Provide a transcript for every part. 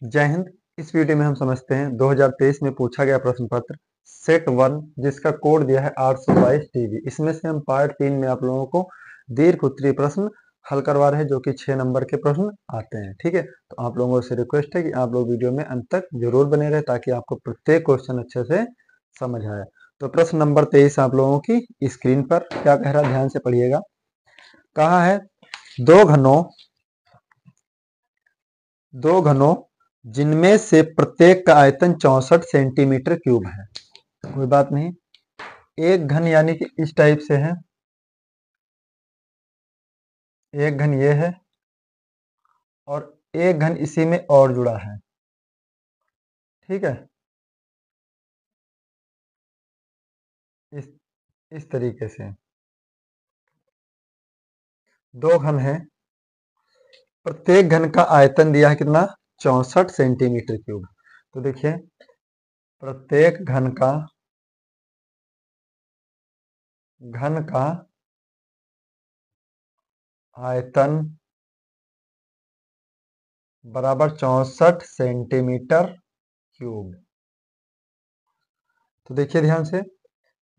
जय हिंद। इस वीडियो में हम समझते हैं 2023 में पूछा गया प्रश्न पत्र सेट 1 जिसका कोड दिया है 822 टीवी। इसमें से हम पार्ट 3 में आप लोगों को दीर्घ उत्तरीय प्रश्न हल करवा रहे हैं जो कि 6 नंबर के प्रश्न आते हैं। ठीक है, तो आप लोगों से रिक्वेस्ट है कि आप लोग वीडियो में अंत तक जरूर बने रहे ताकि आपको प्रत्येक क्वेश्चन अच्छे से समझ आए। तो प्रश्न नंबर 23 आप लोगों की स्क्रीन पर क्या कह रहा है, ध्यान से पढ़िएगा। कहा है दो घनों जिनमें से प्रत्येक का आयतन 64 सेंटीमीटर क्यूब है। कोई बात नहीं, एक घन यानी कि इस टाइप से है, एक घन ये है और एक घन इसी में और जुड़ा है। ठीक है, इस इस तरीके से दो घन है, प्रत्येक घन का आयतन दिया है कितना, 64 सेंटीमीटर क्यूब। तो देखिए प्रत्येक घन का आयतन बराबर 64 सेंटीमीटर क्यूब। तो देखिए ध्यान से,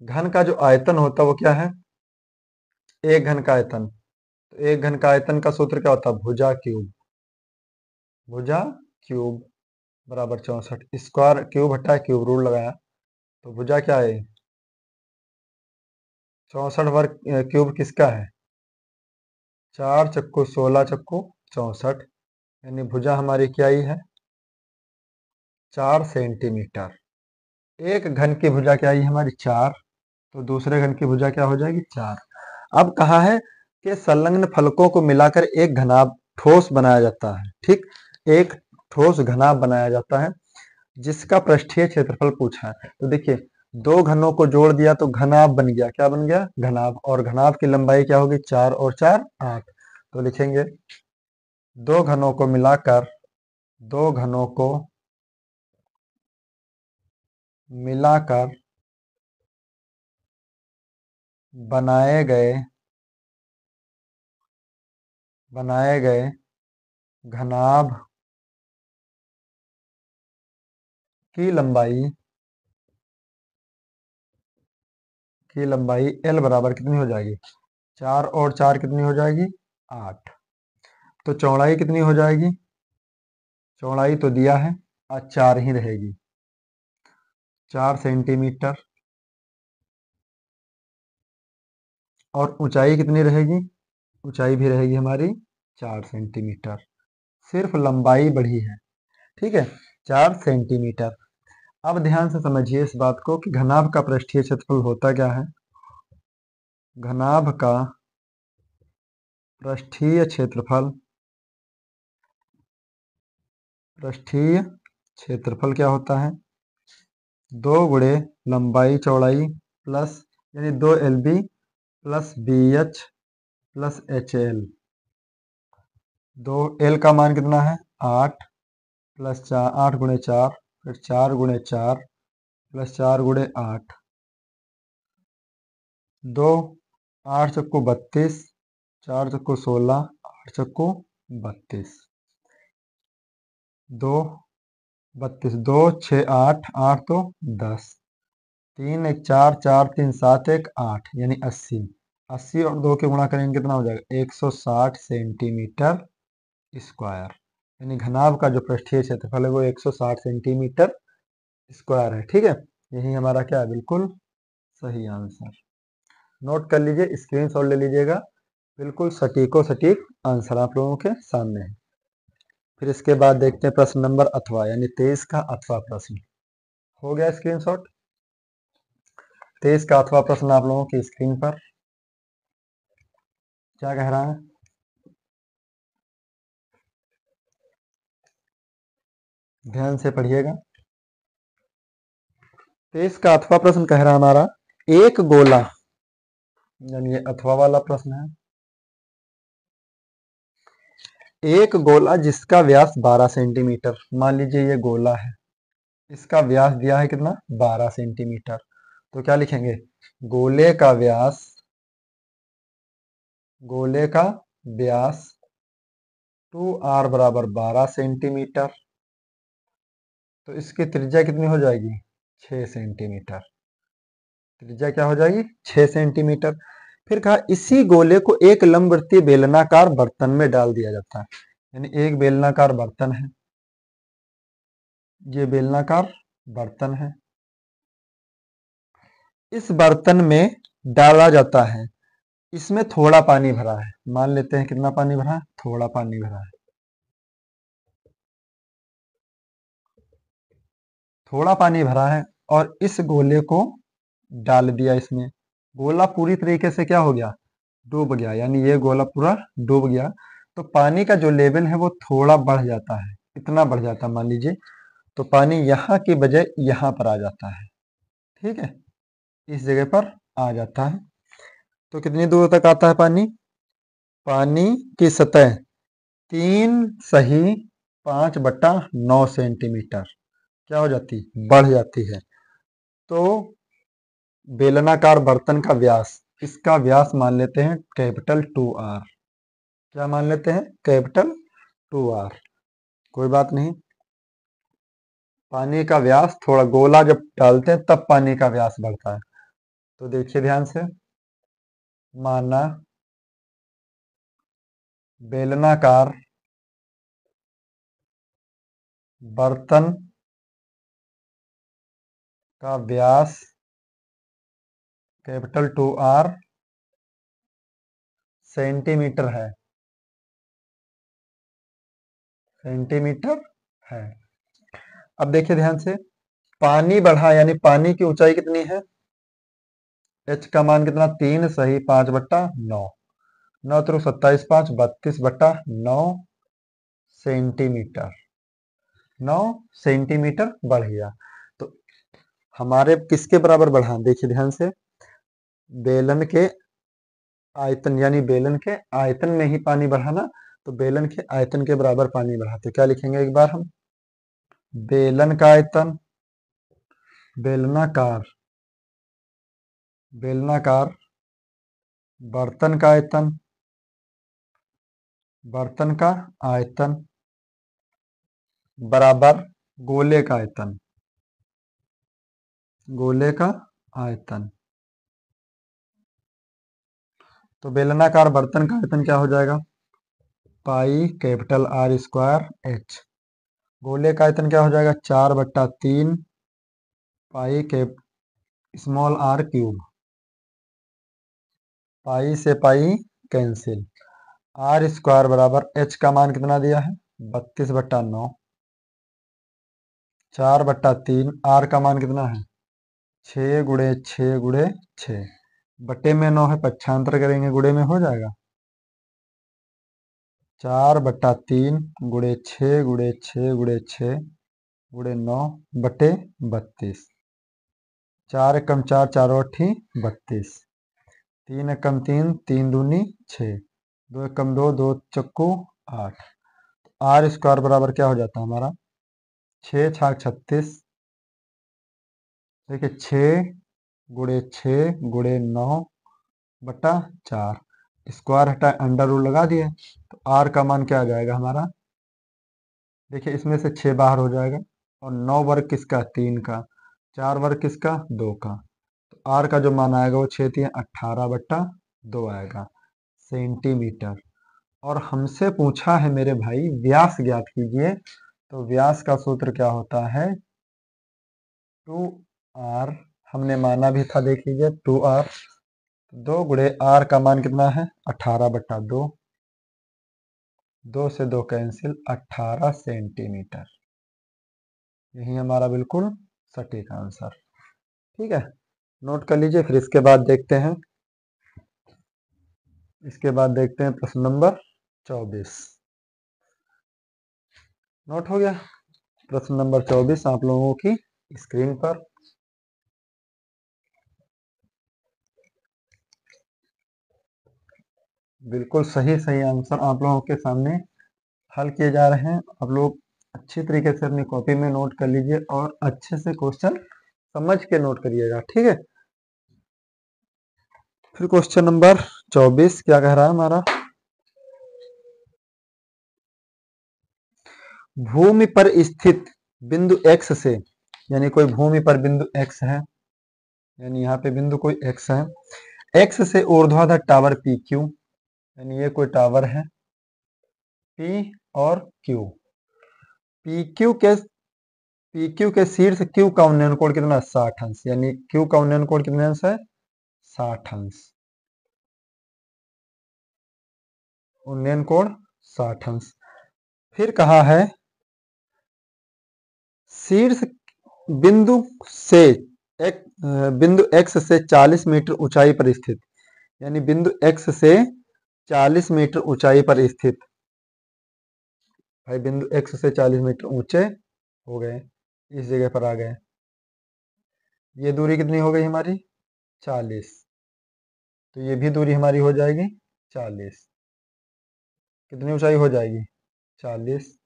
घन का जो आयतन होता है वो क्या है, एक घन का आयतन। तो एक घन का आयतन का सूत्र क्या होता है, भुजा क्यूब। भुजा क्यूब बराबर 64, स्क्वायर क्यूब हटा क्यूब रूल लगाया तो भुजा क्या है, 64 वर्ग क्यूब किसका है, 4 चक्कू 16 चक्कू 64, यानी भुजा हमारी क्या ही है, 4 सेंटीमीटर। एक घन की भुजा क्या ही हमारी 4, तो दूसरे घन की भुजा क्या हो जाएगी 4। अब कहा है कि संलग्न फलकों को मिलाकर एक घनाभ ठोस बनाया जाता है। ठीक, एक ठोस घनाभ बनाया जाता है जिसका पृष्ठीय क्षेत्रफल पूछा है। तो देखिए दो घनों को जोड़ दिया तो घनाभ बन गया, क्या बन गया, घनाभ। और घनाभ की लंबाई क्या होगी, 4 और 4 8। तो लिखेंगे दो घनों को मिलाकर, दो घनों को मिलाकर बनाए गए घनाभ की लंबाई L बराबर कितनी हो जाएगी, 4 और 4 कितनी हो जाएगी 8। तो चौड़ाई कितनी हो जाएगी, चौड़ाई तो दिया है, आज 4 ही रहेगी, 4 सेंटीमीटर। और ऊंचाई कितनी रहेगी, ऊंचाई भी रहेगी हमारी 4 सेंटीमीटर। सिर्फ लंबाई बढ़ी है। ठीक है, 4 सेंटीमीटर। अब ध्यान से समझिए इस बात को कि घनाभ का पृष्ठीय क्षेत्रफल होता क्या है। घनाभ का पृष्ठीय क्षेत्रफल क्या होता है, 2 गुणे लंबाई चौड़ाई प्लस, यानी 2 LB plus BH plus HL। 2L का मान कितना है 8 प्लस 4, 8 गुणे 4, फिर 4 गुणे 4 प्लस 4 गुणे 8, 2 8 चक्कू 32, 4 चक्कू 16, 8 चक्कू 32, 2 32, 2 6 8, 8 तो 10, 3 1 4, 4 3 7 1 8, यानी 80। 80 और 2 के गुणा करेंगे कितना हो जाएगा, 160 सेंटीमीटर स्क्वायर। यानी घनाभ का जो पृष्ठीय क्षेत्रफल है वो 160 सेंटीमीटर स्क्वायर है। ठीक है, यही हमारा क्या है, बिल्कुल सही आंसर। नोट कर लीजिए, स्क्रीनशॉट ले लीजिएगा, बिल्कुल सटीको सटीक आंसर आप लोगों के सामने है। फिर इसके बाद देखते हैं प्रश्न नंबर अथवा, यानी 23 का अथवा प्रश्न। हो गया स्क्रीनशॉट, 23 का अथवा प्रश्न आप लोगों की स्क्रीन पर क्या कह रहा है, ध्यान से पढ़िएगा। 23 का अथवा प्रश्न कह रहा है हमारा, एक गोला, यानी ये अथवा वाला प्रश्न है, एक गोला जिसका व्यास 12 सेंटीमीटर, मान लीजिए ये गोला है, इसका व्यास दिया है कितना 12 सेंटीमीटर। तो क्या लिखेंगे, गोले का व्यास, गोले का व्यास 2R बराबर 12 सेंटीमीटर तो इसकी त्रिज्या कितनी हो जाएगी? 6 सेंटीमीटर। त्रिज्या क्या हो जाएगी? 6 सेंटीमीटर। फिर कहा इसी गोले को एक लंबवृत्तीय बेलनाकार बर्तन में डाल दिया जाता है। यानी एक बेलनाकार बर्तन है, ये बेलनाकार बर्तन है, इस बर्तन में डाला जाता है, इसमें थोड़ा पानी भरा है। मान लेते हैं कितना पानी भरा है? थोड़ा पानी भरा है। थोड़ा पानी भरा है और इस गोले को डाल दिया इसमें। गोला पूरी तरीके से क्या हो गया? डूब गया। यानी ये गोला पूरा डूब गया। तो पानी का जो लेवल है वो थोड़ा बढ़ जाता है। इतना बढ़ जाता है मान लीजिए, तो पानी यहाँ की बजाय यहाँ पर आ जाता है। ठीक है, इस जगह पर आ जाता है। तो कितनी दूर तक आता है पानी? पानी की सतह 3 सही 5/9 सेंटीमीटर क्या हो जाती? बढ़ जाती है। तो बेलनाकार बर्तन का व्यास, इसका व्यास मान लेते हैं कैपिटल 2R। क्या मान लेते हैं? Capital 2R। कोई बात नहीं, पानी का व्यास थोड़ा, गोला जब डालते हैं तब पानी का व्यास बढ़ता है। तो देखिए ध्यान से, माना बेलनाकार बर्तन का व्यास कैपिटल 2R सेंटीमीटर है। सेंटीमीटर है। अब देखिए ध्यान से, पानी बढ़ा यानी पानी की ऊंचाई कितनी है? h का मान कितना? 3 सही 5/9। 9×27 32/9 सेंटीमीटर। 9 सेंटीमीटर बढ़ गया। तो हमारे किसके बराबर बढ़ा? देखिए ध्यान से, बेलन के आयतन, यानी बेलन के आयतन में ही पानी बढ़ा ना, तो बेलन के आयतन के बराबर पानी बढ़ा। तो क्या लिखेंगे एक बार हम? बेलन का आयतन, बेलनाकार, बेलनाकार बर्तन का आयतन, बर्तन का आयतन बराबर गोले का आयतन, गोले का आयतन। तो बेलनाकार बर्तन का आयतन क्या हो जाएगा? Pi capital R square H। गोले का आयतन क्या हो जाएगा? 4/3 पाई कैप स्मॉल r क्यूब। पाई से पाई कैंसिल। R स्क्वायर बराबर H का मान कितना दिया है? 32/9। 4/3 R का मान कितना है? 6 × 6 × 6। बटे में 9 है, पक्षांतर करेंगे गुणे में हो जाएगा। 4/3 × 6 × 6 × 6 × 9/32। 4 एकम 4 4 8 32। 3 एकम 3 3 दूनी 6। 2 एकम 2 2 चक्कू 8। R स्क्वायर बराबर क्या हो जाता है हमारा? 6 छाक 36। देखिए 6 × 6 × 9/4। स्क्वायर हटा, अंडर रूल लगा दिए, तो R का मान क्या आ जाएगा हमारा? देखिए इसमें से 6 बाहर हो जाएगा, और 9 वर्ग किसका? 3 का। 4 वर्ग किसका? 2 का। तो R का जो मान आएगा वो 18/2 आएगा सेंटीमीटर। और हमसे पूछा है मेरे भाई व्यास ज्ञात कीजिए, तो व्यास का सूत्र क्या होता है? 2R। हमने माना भी था, देख लीजिए 2R। 2 × R का मान कितना है? 18/2। 2 से 2 कैंसिल, 18 सेंटीमीटर। यही हमारा बिल्कुल सटीक आंसर। ठीक है, नोट कर लीजिए। फिर इसके बाद देखते हैं, प्रश्न नंबर 24। नोट हो गया? प्रश्न नंबर 24 आप लोगों की स्क्रीन पर। बिल्कुल सही सही आंसर आप लोगों के सामने हल किए जा रहे हैं। आप लोग अच्छी तरीके से अपनी कॉपी में नोट कर लीजिए और अच्छे से क्वेश्चन समझ के नोट करिएगा। ठीक है, फिर क्वेश्चन नंबर 24 क्या कह रहा है हमारा? भूमि पर स्थित बिंदु x से, यानी कोई भूमि पर बिंदु x है, यानी यहाँ पे बिंदु कोई x है, x से ऊर्ध्वाधर टावर पी क्यू, यानी ये कोई टावर है P और Q। पी क्यू के शीर्ष Q का उन्नयन कोण कितना, 60 अंश, यानी Q का उन्नयन कोण कितने अंश है, 60 अंश, उन्नयन कोण 60 अंश। फिर कहा है शीर्ष बिंदु से बिंदु x से 40 मीटर ऊंचाई पर स्थित, यानी बिंदु x से 40 मीटर ऊंचाई पर स्थित, भाई बिंदु x से 40 मीटर ऊंचे हो गए, इस जगह पर आ गए, ये दूरी कितनी हो गई हमारी, 40, तो ये भी दूरी हमारी हो जाएगी 40, कितनी ऊंचाई हो जाएगी, 40,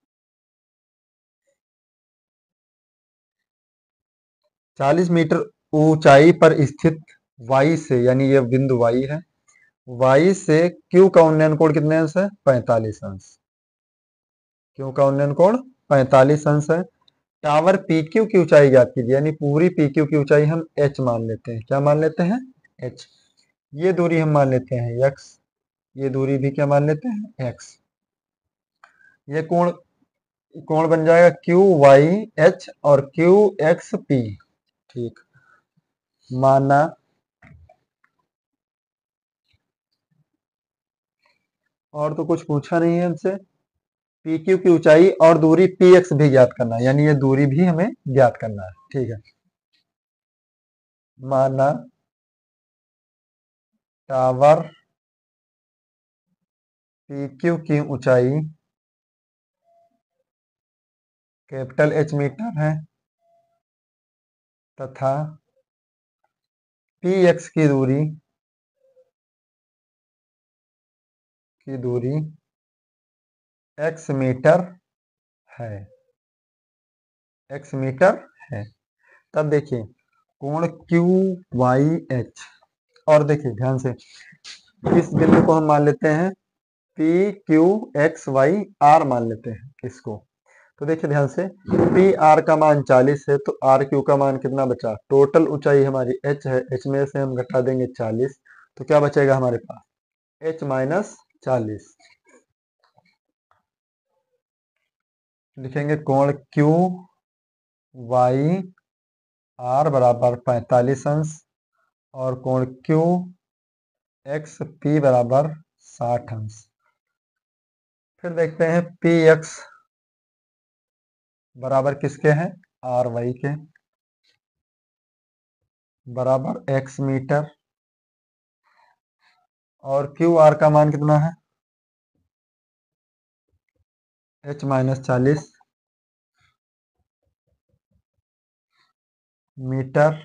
40 मीटर ऊंचाई पर स्थित y से, यानी ये बिंदु y है, y से q का उन्नयन कोण कितने अंश है, 45 अंश, q का उन्नयन कोण 45 अंश है। टावर PQ की ऊंचाई ज्ञात कीजिए, यानी पूरी PQ की ऊंचाई हम h मान लेते हैं, क्या मान लेते हैं, h। ये दूरी हम मान लेते हैं x, ये दूरी भी क्या मान लेते हैं, x। ये कोण कोण बन जाएगा QYH और QXP, ठीक, माना और तो कुछ पूछा नहीं है हमसे। PQ की ऊंचाई और दूरी PX भी ज्ञात करना है, यानी ये दूरी भी हमें ज्ञात करना है, ठीक है। माना टावर PQ की ऊंचाई कैपिटल H मीटर है तथा PX की दूरी x मीटर है, x मीटर है। तब देखिए कोण QYH, और देखिए ध्यान से इस बिंदु को हम मान लेते हैं PQXYR मान लेते हैं इसको। तो देखिए ध्यान से PR का मान 40 है, तो RQ का मान कितना बचा, टोटल ऊंचाई हमारी h है, h में से हम घटा देंगे 40, तो क्या बचेगा हमारे पास, h माइनस 40। लिखेंगे कोण QYR बराबर 45 अंश और कोण QXP बराबर 60 अंश। फिर देखते हैं PX बराबर किसके हैं, RY के, बराबर x मीटर, और QR का मान कितना है, h माइनस 40 मीटर,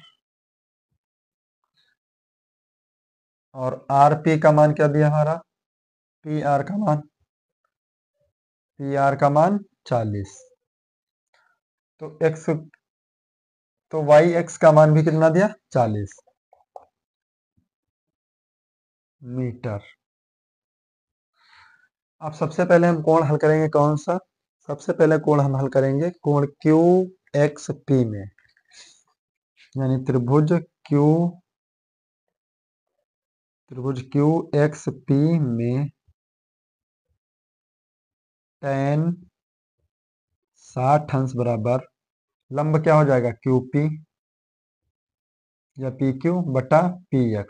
और RP का मान क्या दिया हमारा, PR का मान 40, तो YX का मान भी कितना दिया, 40 मीटर। अब सबसे पहले हम कोण हल करेंगे, कौन सा, सबसे पहले कोण हम हल करेंगे कोण QXP में, यानी त्रिभुज QXP में tan 60 अंश बराबर लंब क्या हो जाएगा, QP या PQ बटा PX,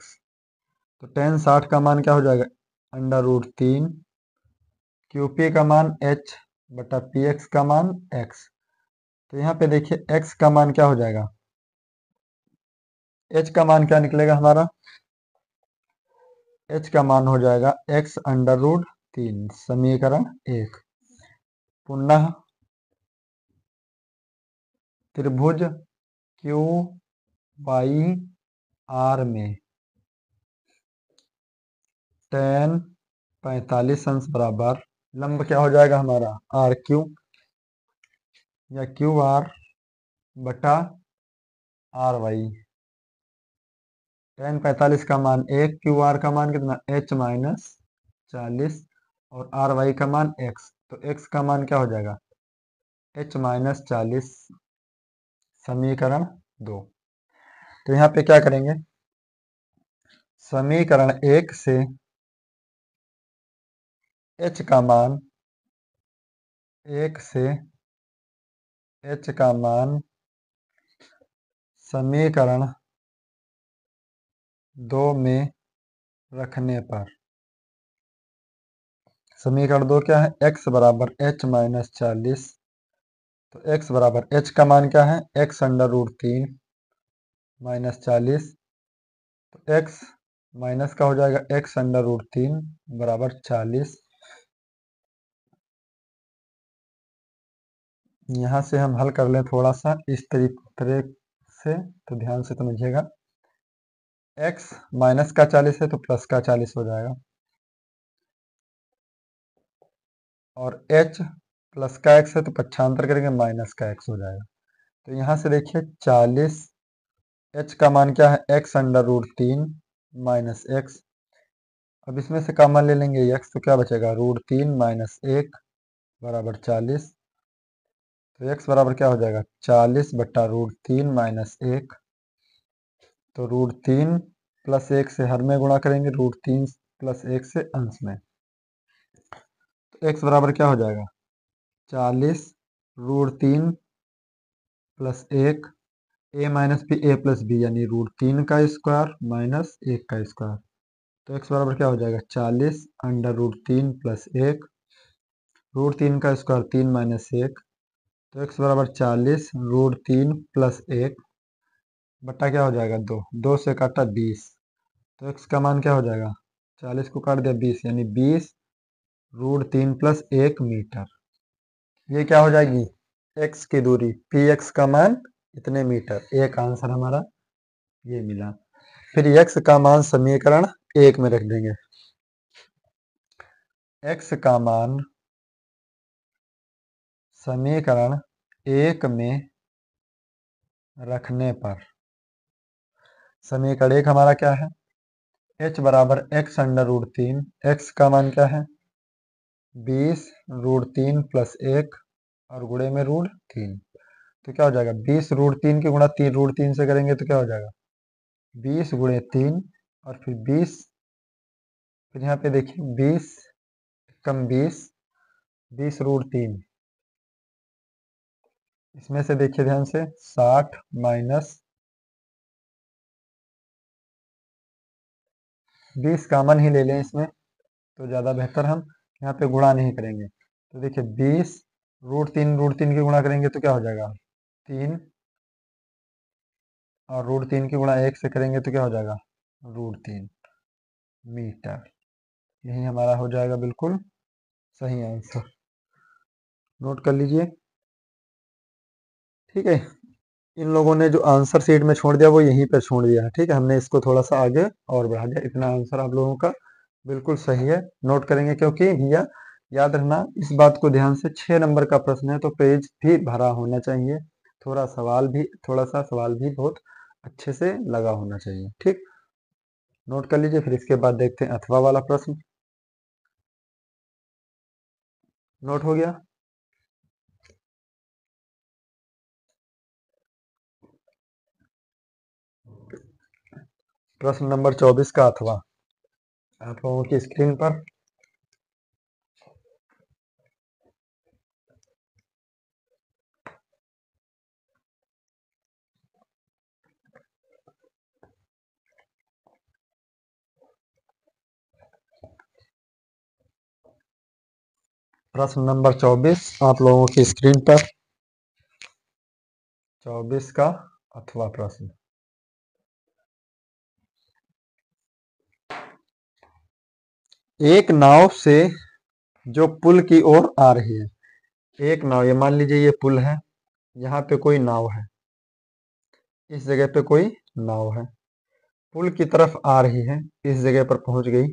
तो tan 60 का मान क्या हो जाएगा, √3, QP का मान h बटा PX का मान x। तो यहाँ पे देखिए x का मान क्या हो जाएगा, h का मान क्या निकलेगा हमारा, h का मान हो जाएगा x √3, समीकरण 1। पुनः त्रिभुज QYR में tan 45 अंश बराबर लंब क्या हो जाएगा हमारा, RQ या QR बटा RY। tan 45 का मान 1, QR का मान कितना, h माइनस 40 और RY का मान x, तो x का मान क्या हो जाएगा, h-40 समीकरण 2। तो यहाँ पे क्या करेंगे, समीकरण 1 से h का मान 1 से h का मान समीकरण 2 में रखने पर, समीकरण 2 क्या है, x बराबर h-40। तो x बराबर h का मान क्या है, x अंडर रूट 3 -40। तो x माइनस का हो जाएगा x अंडर रूट 3 बराबर 40। यहाँ से हम हल कर लें थोड़ा सा इस तरह से, तो ध्यान से समझिएगा। x माइनस का 40 है तो प्लस का 40 हो जाएगा, और h प्लस का x है तो पक्षांतर करेंगे माइनस का x हो जाएगा। तो यहाँ से देखिए 40, h का मान क्या है, x under root 3 minus x. अब इसमें से कॉमन ले लेंगे x, तो क्या बचेगा, रूट 3 माइनस 1 बराबर 40। तो x बराबर क्या हो जाएगा, 40 बट्टा रूट 3 माइनस 1। तो रूट 3 प्लस 1 से हर में गुणा करेंगे, रूट 3 प्लस 1 से अंश में। तो x बराबर क्या हो जाएगा, 40 root 3 plus 1, a minus b a plus b, यानी रूट 3 का स्क्वायर माइनस 1 का स्क्वायर। तो x बराबर क्या हो जाएगा, 40 अंडर रूट 3 प्लस 1, रूट 3 का स्क्वायर 3 माइनस 1। तो x बराबर 40 रूट 3 प्लस 1 बट्टा क्या हो जाएगा, 2, 2 से काटा 20। तो x का मान क्या हो जाएगा, 40 को काट दिया 20, यानी 20 रूट 3 प्लस 1 मीटर। ये क्या हो जाएगी, x की दूरी, पी एक्स का मान इतने मीटर। एक आंसर हमारा ये मिला। फिर x का मान समीकरण 1 में रख देंगे। x का मान समीकरण 1 में रखने पर, समीकरण 1 हमारा क्या है, h बराबर x अंडर रूट 3, x का मान क्या है, 20 रूट 3 प्लस 1 और गुणे में रूट 3। तो क्या हो जाएगा, 20 रूट 3 की गुणा 3 रूट 3 से करेंगे तो क्या हो जाएगा, 20 गुणे 3 और फिर 20। फिर यहाँ पे देखिए 20 कम 20, 20 रूट 3, इसमें से देखिए ध्यान से 60 माइनस 20 कॉमन ही ले लें इसमें, तो ज़्यादा बेहतर, हम यहाँ पे गुणा नहीं करेंगे। तो देखिए 20 रूट 3 की गुणा करेंगे तो क्या हो जाएगा, 3, और रूट 3 की गुणा 1 से करेंगे तो क्या हो जाएगा, रूट 3 मीटर। यही हमारा हो जाएगा बिल्कुल सही आंसर। नोट कर लीजिए, ठीक है। इन लोगों ने जो आंसर शीट में छोड़ दिया वो यहीं पर छोड़ दिया है, ठीक है। हमने इसको थोड़ा सा आगे और बढ़ा दिया, इतना आंसर आप लोगों का बिल्कुल सही है। नोट करेंगे क्योंकि भैया याद रखना इस बात को ध्यान से, 6 नंबर का प्रश्न है तो पेज भी भरा होना चाहिए, थोड़ा सा सवाल भी बहुत अच्छे से लगा होना चाहिए, ठीक। नोट कर लीजिए, फिर इसके बाद देखते हैं अथवा वाला प्रश्न। नोट हो गया, प्रश्न नंबर 24 का अथवा आप लोगों की स्क्रीन पर। प्रश्न नंबर 24 आप लोगों की स्क्रीन पर, 24 का अथवा प्रश्न। एक नाव से जो पुल की ओर आ रही है, एक नाव, ये मान लीजिए ये पुल है, यहाँ पे कोई नाव है, इस जगह पे कोई नाव है, पुल की तरफ आ रही है, इस जगह पर पहुंच गई।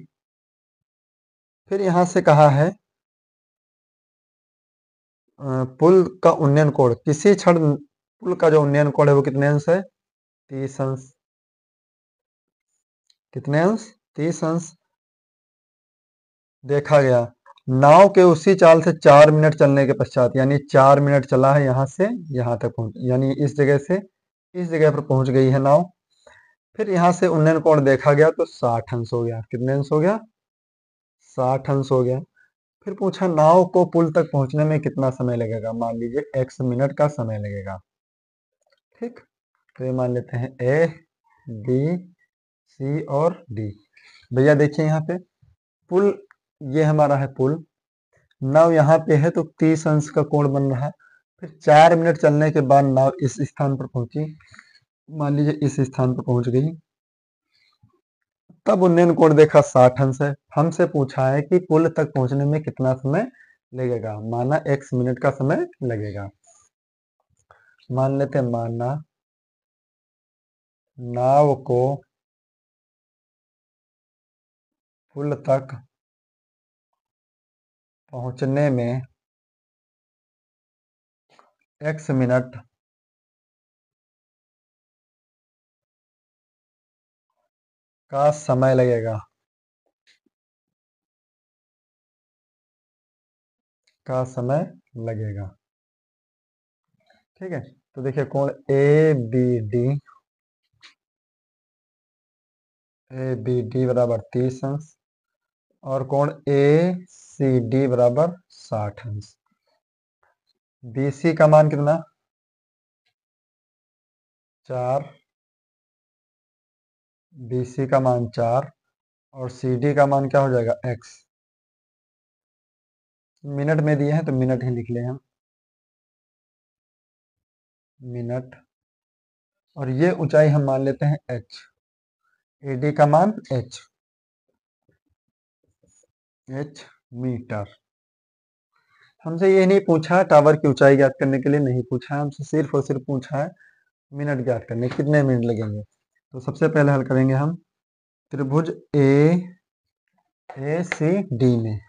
फिर यहाँ से कहा है पुल का उन्नयन कोण किसी क्षण, पुल का जो उन्नयन कोण है वो कितने अंश है, 30 अंश। कितने अंश, 30 अंश देखा गया। नाव के उसी चाल से 4 मिनट चलने के पश्चात, यानी 4 मिनट चला है यहाँ से यहाँ तक पहुंच, यानी इस जगह से इस जगह पर पहुंच गई है नाव। फिर यहाँ से उन्नयन कोण देखा गया तो 60 अंश हो गया। कितने अंश हो गया? 60 अंश हो गया। फिर पूछा नाव को पुल तक पहुंचने में कितना समय लगेगा। मान लीजिए x मिनट का समय लगेगा। ठीक, तो ये मान लेते हैं ए, बी, सी और डी। भैया देखिए यहाँ पे पुल, ये हमारा है पुल, नाव यहाँ पे है तो 30 अंश का कोण बन रहा है। फिर 4 मिनट चलने के बाद नाव इस स्थान पर पहुंची, मान लीजिए इस स्थान पर पहुंच गई, तब उन्नयन कोण देखा 60 अंश है। हमसे पूछा है कि पुल तक पहुंचने में कितना समय लगेगा। माना x मिनट का समय लगेगा। मान लेते हैं, माना नाव को पुल तक पहुंचने में x मिनट का समय लगेगा, ठीक है। तो देखिए कोण ए बी डी बराबर 30 अंश और कोण ए सी डी बराबर 60 अंश। बी सी का मान कितना? 4, बी सी का मान 4 और सी डी का मान क्या हो जाएगा? x। मिनट में दिए हैं तो मिनट ही लिख लें हम, मिनट। और ये ऊंचाई हम मान लेते हैं h, ए डी का मान h मीटर। हमसे ये नहीं पूछा टावर की ऊंचाई ज्ञात करने के लिए, नहीं पूछा है हमसे, सिर्फ और सिर्फ पूछा है मिनट ज्ञात करने, कितने मिनट लगेंगे। तो सबसे पहले हल करेंगे हम त्रिभुज ए सी डी में।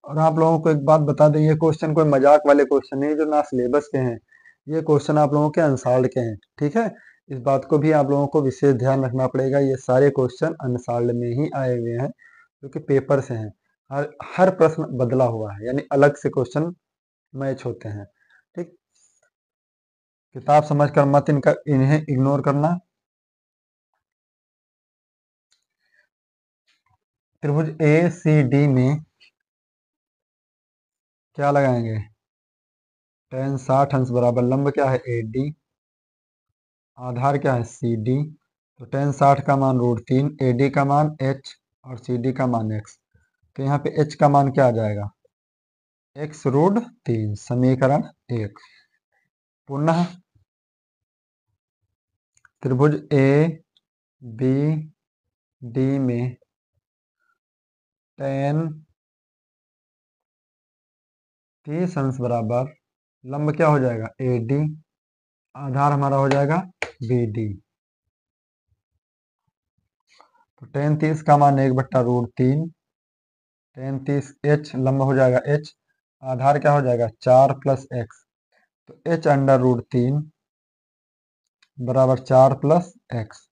और आप लोगों को एक बात बता दें, ये क्वेश्चन कोई मजाक वाले क्वेश्चन नहीं जो ना सिलेबस के हैं, ये क्वेश्चन आप लोगों के अनसाल्ड के हैं। ठीक है, इस बात को भी आप लोगों को विशेष ध्यान रखना पड़ेगा। ये सारे क्वेश्चन अनसाल्ड में ही आए हुए हैं जो कि पेपर से हैं। हर प्रश्न बदला हुआ है, यानी अलग से क्वेश्चन मैच होते हैं। ठीक, किताब समझकर मत इन्हें इग्नोर करना। त्रिभुज ए सी डी में क्या लगाएंगे? tan 60 अंश बराबर लंब क्या है? ए डी, आधार क्या है? C D. तो tan 60 का मान √3, ए डी का मान h और सी डी का मान x। तो यहाँ पे h का मान क्या आ जाएगा? x√3, समीकरण 1। पुनः त्रिभुज ए बी डी में tan 30 अंश बराबर लंब क्या हो जाएगा? ए डी, आधार हमारा हो जाएगा बी डी। तो tan 30 का मान 1/√3, tan 30 h लंब हो जाएगा h, आधार क्या हो जाएगा? 4 + x। तो h√3 बराबर 4 + x।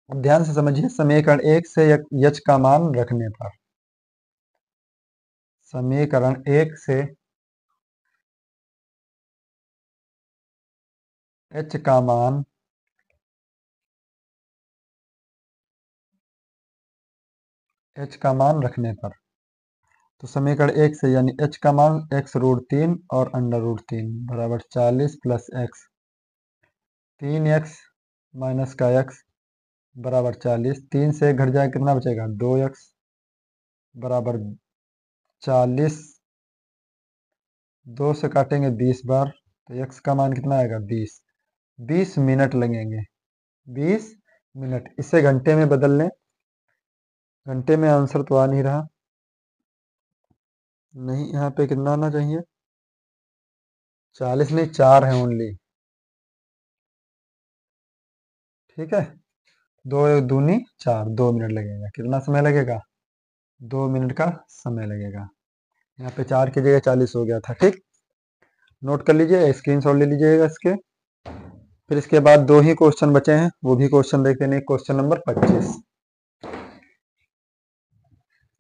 अब ध्यान से समझिए, समीकरण 1 से h का मान रखने पर, समीकरण 1 से h का मान रखने पर, तो समीकरण 1 से यानी h का मान x√3 और √3 बराबर 40 + x, 3x माइनस का x बराबर 40। 3 से 1 घट जाए कितना बचेगा? 2x बराबर 40। 2 से काटेंगे 20 बार, तो x का मान कितना आएगा? 20। 20 मिनट लगेंगे, 20 मिनट। इसे घंटे में बदल लें, घंटे में आंसर तो आ नहीं रहा, नहीं यहाँ पे कितना आना चाहिए? 40 नहीं, 4 है ओनली। ठीक है, 2 दूनी 4, 2 मिनट लगेगा। कितना समय लगेगा? 2 मिनट का समय लगेगा। यहाँ पे 4 की जगह 40 हो गया था। ठीक, नोट कर लीजिए, स्क्रीनशॉट ले लीजिएगा इसके। फिर इसके बाद 2 ही क्वेश्चन बचे हैं, वो भी क्वेश्चन देखते हैं। Question number 25।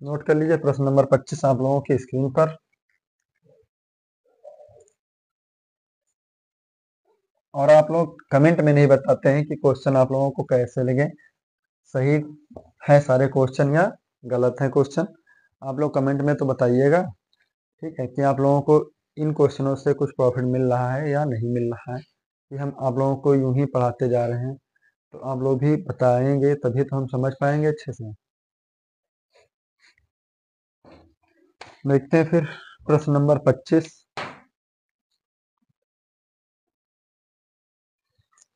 नोट कर लीजिए प्रश्न नंबर 25 आप लोगों की स्क्रीन पर। और आप लोग कमेंट में नहीं बताते हैं कि क्वेश्चन आप लोगों को कैसे लगे, सही है सारे क्वेश्चन या गलत है क्वेश्चन। आप लोग कमेंट में तो बताइएगा, ठीक है, कि आप लोगों को इन क्वेश्चनों से कुछ प्रॉफिट मिल रहा है या नहीं मिल रहा है, कि हम आप लोगों को यूं ही पढ़ाते जा रहे हैं। तो आप लोग भी बताएंगे तभी तो हम समझ पाएंगे अच्छे से। देखते हैं फिर प्रश्न नंबर 25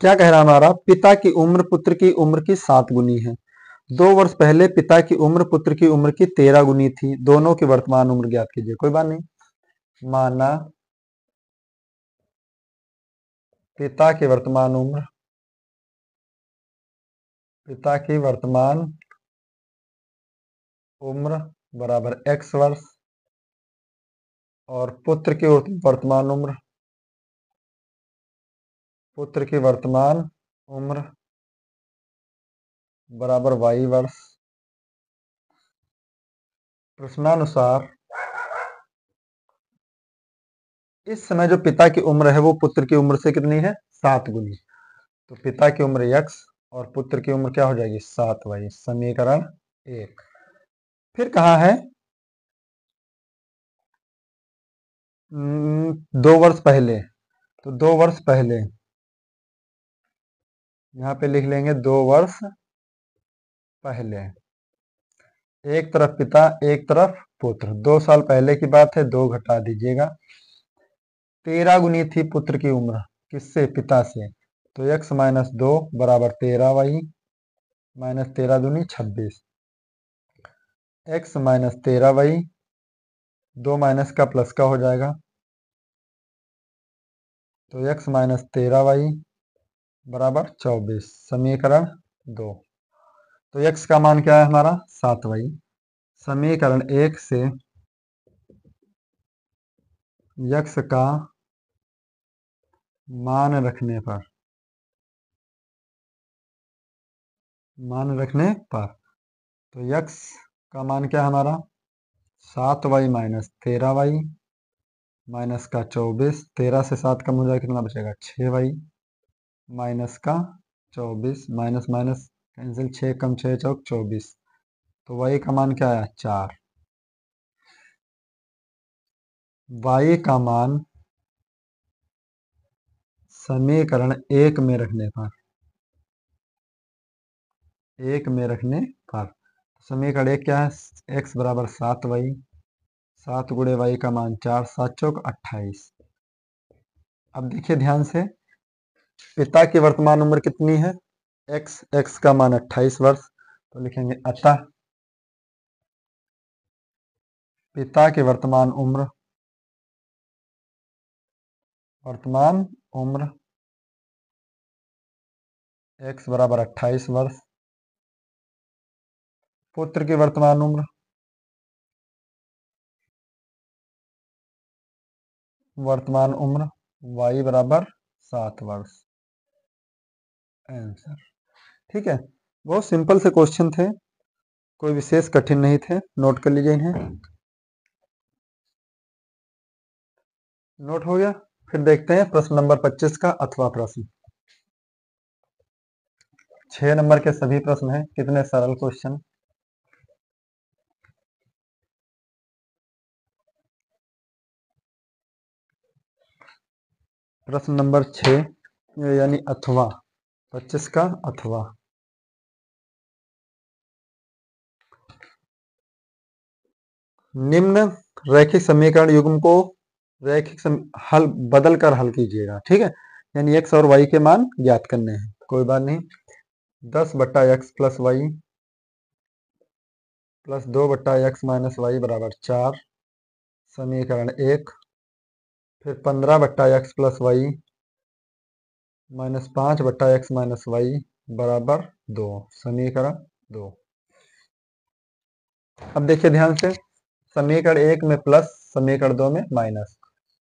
क्या कह रहा है हमारा। पिता की उम्र पुत्र की उम्र की 7 गुनी है। 2 वर्ष पहले पिता की उम्र पुत्र की उम्र की 13 गुनी थी। दोनों की वर्तमान उम्र ज्ञात कीजिए। कोई बात नहीं, माना पिता की वर्तमान उम्र, पिता की वर्तमान उम्र बराबर x वर्ष और पुत्र की वर्तमान उम्र, पुत्र की वर्तमान उम्र बराबर y वर्ष। प्रश्नानुसार इस समय जो पिता की उम्र है वो पुत्र की उम्र से कितनी है, 7 गुनी। तो पिता की उम्र x और पुत्र की उम्र क्या हो जाएगी, 7y। समीकरण 1। फिर कहा है 2 वर्ष पहले, तो 2 वर्ष पहले यहाँ पे लिख लेंगे 2 वर्ष पहले। एक तरफ पिता एक तरफ पुत्र, 2 साल पहले की बात है, 2 घटा दीजिएगा। 13 गुनी थी पुत्र की उम्र, किससे, पिता से। तो x माइनस 2 बराबर 13y माइनस 13 दूनी 26। x माइनस 13y, 2 माइनस का प्लस का हो जाएगा, तो x माइनस 13y बराबर 24। समीकरण 2। तो x का मान क्या है हमारा, 7y। समीकरण 1 से x का मान रखने पर, मान रखने पर, तो x का मान क्या है हमारा, 7y माइनस 13y माइनस का 24। 13 से 7 कम हो जाएगा, कितना बचेगा, 6y माइनस का 24। माइनस माइनस कैंसिल, 6 कम 6 चौक 24। तो y का मान क्या है, 4। y का मान समीकरण 1 में रखने पर, 1 में रखने पर समीकरण 1 क्या है, x बराबर 7y, 7 गुणे y का मान 4, 7 चौक 28। अब देखिए ध्यान से, पिता की वर्तमान उम्र कितनी है, x का मान 28 वर्ष। तो लिखेंगे अतः पिता की वर्तमान उम्र, वर्तमान उम्र x बराबर 28 वर्ष। पुत्र की वर्तमान उम्र, वर्तमान उम्र y बराबर 7 वर्ष। आंसर, ठीक है। बहुत सिंपल से क्वेश्चन थे, कोई विशेष कठिन नहीं थे। नोट कर लीजिए इन्हें। नोट हो गया। फिर देखते हैं प्रश्न नंबर 25 का अथवा प्रश्न। 6 नंबर के सभी प्रश्न हैं, कितने सरल क्वेश्चन। प्रश्न नंबर 6 यानी अथवा 25 का अथवा। निम्न रैखिक समीकरण युग्म को हल बदल कर हल कीजिएगा, ठीक है। यानी x और y के मान ज्ञात करने हैं। कोई बात नहीं, 10/x plus y plus 2/x minus y बराबर 4। समीकरण 1। फिर 15/x plus y minus 5/x minus y बराबर 2। समीकरण 2। अब देखिए ध्यान से, समीकरण 1 में प्लस, समीकरण 2 में माइनस।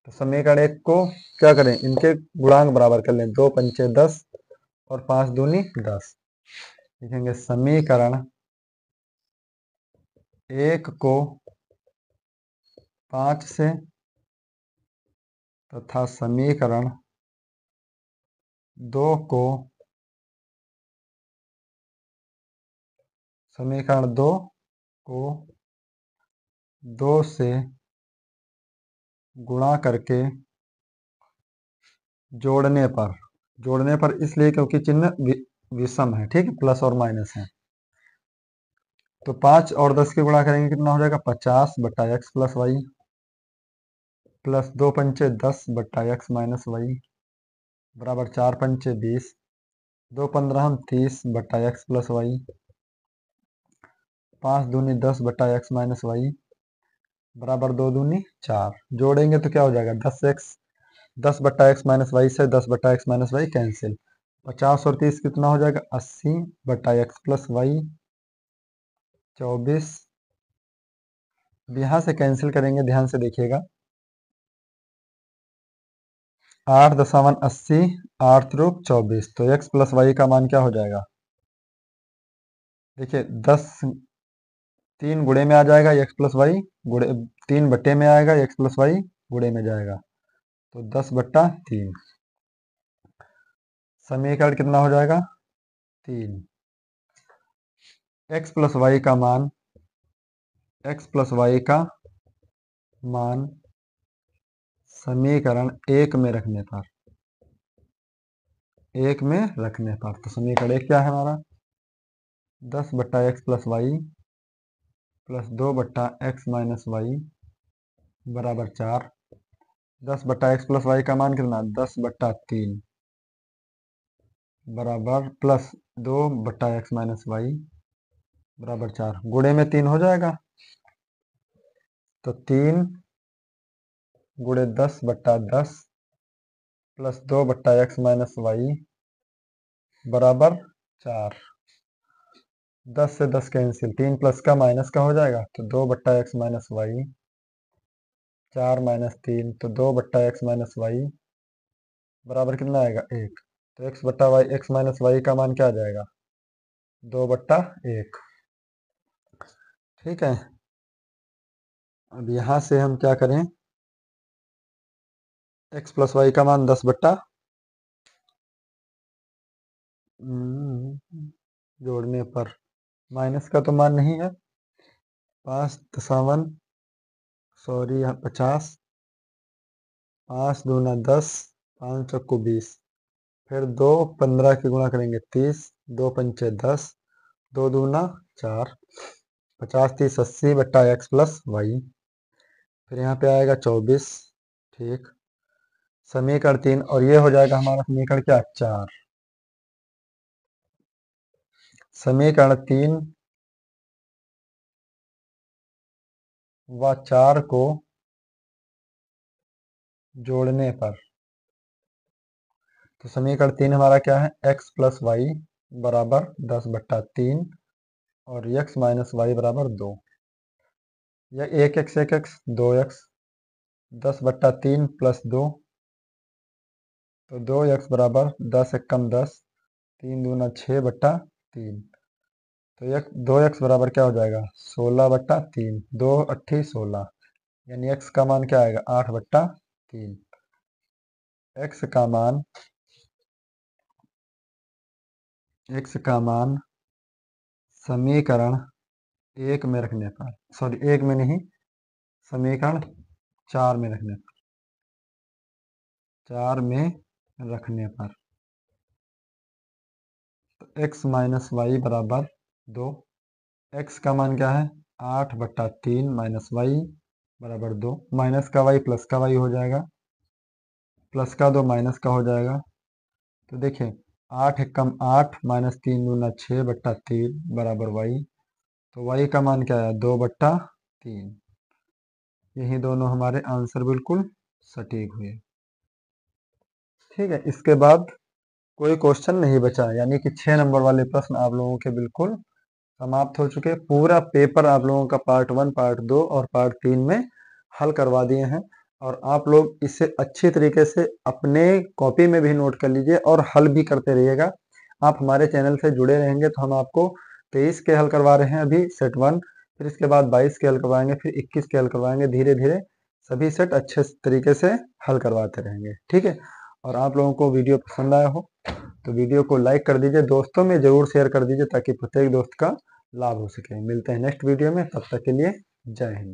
तो समीकरण 1 को क्या करें, इनके गुणांक बराबर कर लें। 2 पंचे 10 और 5 दूनी 10। लिखेंगे समीकरण 1 को 5 से तथा समीकरण 2 को 2 से गुणा करके जोड़ने पर इसलिए क्योंकि चिन्ह विषम है, ठीक है, प्लस और माइनस है। तो 5 और 10 के गुणा करेंगे कितना हो जाएगा, 50 बट्टा एक्स प्लस वाई, प्लस 2 पंचे 10 बट्टा एक्स माइनस वाई, बराबर 4 पंचे 20, 2 15 30 बट्टा एक्स प्लस वाई, 5 दूनी 10 बट्टा एक्स माइनस वाई, बराबर 2 दूनी 4। जोड़ेंगे तो क्या हो जाएगा, 10 बट्टा एक्स माइनस वाई से 10 बट्टा एक्स माइनस वाई कैंसिल, 50 और 30 कितना हो जाएगा, 80 बट्टा एक्स प्लस वाई 24। यहाँ से कैंसिल करेंगे, ध्यान से देखिएगा, 8 दशावन 80, 8 त्रिक 24, तो एक्स प्लस वाई का मान क्या हो जाएगा, देखिए 10 3 गुणे में आ जाएगा, एक्स प्लस वाई गुणे 3 बट्टे में आएगा, एक्स प्लस वाई गुणे में जाएगा, तो 10 बट्टा 3। समीकरण कितना हो जाएगा, 3। एक्स प्लस वाई का मान समीकरण 1 में रखने पर तो समीकरण 1 क्या है हमारा, 10 बट्टा एक्स प्लस वाई प्लस 2 बट्टा एक्स माइनस वाई बराबर 4। 10 बट्टा एक्स प्लस वाई का मान कितना, 10 बट्टा 3 बराबर प्लस 2 बट्टा एक्स माइनस वाई बराबर 4। गुणे में 3 हो जाएगा, तो 3 गुणे 10 बट्टा 10 प्लस 2 बट्टा एक्स माइनस वाई बराबर 4। 10 से 10 कैंसिल, 3 प्लस का माइनस का हो जाएगा, तो 2 बट्टा एक्स माइनस वाई, 4 माइनस 3, तो 2 बट्टा एक्स माइनस वाई बराबर कितना आएगा, 1। तो एक्स बट्टा वाई, एक्स माइनस वाई का मान क्या आ जाएगा, 2 बट्टा 1। ठीक है, अब यहाँ से हम क्या करें, एक्स प्लस वाई का मान 10 बट्टा जोड़ने पर माइनस का तो मान नहीं है, 5 दशावन 50, 5 दूना 10, 5 चक्कू 20, फिर 2 15 के गुणा करेंगे 30, 2 पंचे 10, 2 दूना 4, 50 30 80 बट्टा एक्स प्लस वाई, फिर यहाँ पे आएगा 24। ठीक, समीकरण 3, और ये हो जाएगा हमारा समीकरण क्या, 4। समीकरण 3 व 4 को जोड़ने पर, तो समीकरण 3 हमारा क्या है, एक्स प्लस वाई बराबर 10 बट्टा 3 और एक्स माइनस वाई बराबर 2, या 1x 1x 2x, 10 बट्टा 3 प्लस 2, तो 2x बराबर 10 एक कम 10, 3 दूना 6 बट्टा 3, तो 2x बराबर क्या हो जाएगा, 16 बट्टा 3, 2 अट्ठी 16, यानी x का मान क्या आएगा, 8 बट्टा 3। x का मान समीकरण 1 में रखने पर, सॉरी 1 में नहीं, समीकरण 4 में रखने पर, 4 में रखने पर, तो x माइनस वाई बराबर 2। x का मान क्या है, 8 बट्टा 3 माइनस वाई बराबर 2, माइनस का वाई प्लस का वाई हो जाएगा, प्लस का 2 माइनस का हो जाएगा, तो देखिए 8 एक कम 8 माइनस 3 दूना 6 बट्टा 3 बराबर वाई, तो वाई का मान क्या है, 2 बट्टा 3। यही दोनों हमारे आंसर बिल्कुल सटीक हुए। ठीक है, इसके बाद कोई क्वेश्चन नहीं बचा, यानी कि 6 नंबर वाले प्रश्न आप लोगों के बिल्कुल समाप्त हो चुके। पूरा पेपर आप लोगों का पार्ट 1 पार्ट 2 और पार्ट 3 में हल करवा दिए हैं, और आप लोग इसे अच्छी तरीके से अपने कॉपी में भी नोट कर लीजिए और हल भी करते रहिएगा। आप हमारे चैनल से जुड़े रहेंगे तो हम आपको 23 के हल करवा रहे हैं अभी सेट 1, फिर इसके बाद 22 के हल करवाएंगे, फिर 21 के हल करवाएंगे। धीरे धीरे सभी सेट अच्छे तरीके से हल करवाते रहेंगे, ठीक है। और आप लोगों को वीडियो पसंद आया हो तो वीडियो को लाइक कर दीजिए, दोस्तों में जरूर शेयर कर दीजिए ताकि प्रत्येक दोस्त का लाभ हो सके। मिलते हैं नेक्स्ट वीडियो में, तब तक के लिए जय हिंद।